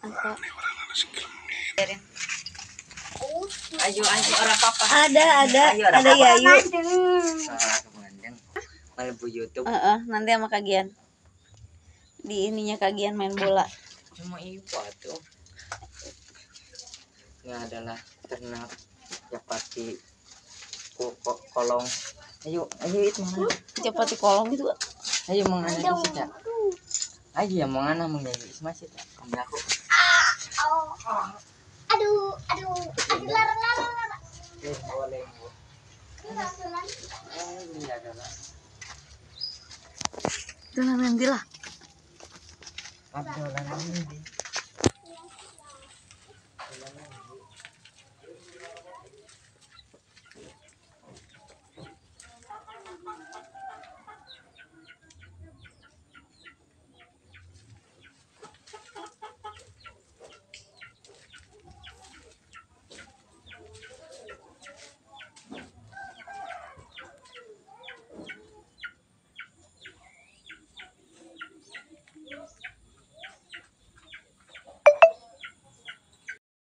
Apa? Ayo orang papa. Ada Ayo, orang ada papa. Yayu. Malah bu YouTube. Nanti sama kagian. Di ininya kagian main bola. Cuma ibu tuh. Ini adalah ternak Japati kolong. Ayo itu mana? Japati kolong itu. Ayo mengana isi tak? Ayo ya mengana menjadi masih tak? Kamu aku. Aduh, lar. Boleh bu. Ini adalah. Itu namanya Dila. Abdullah ini.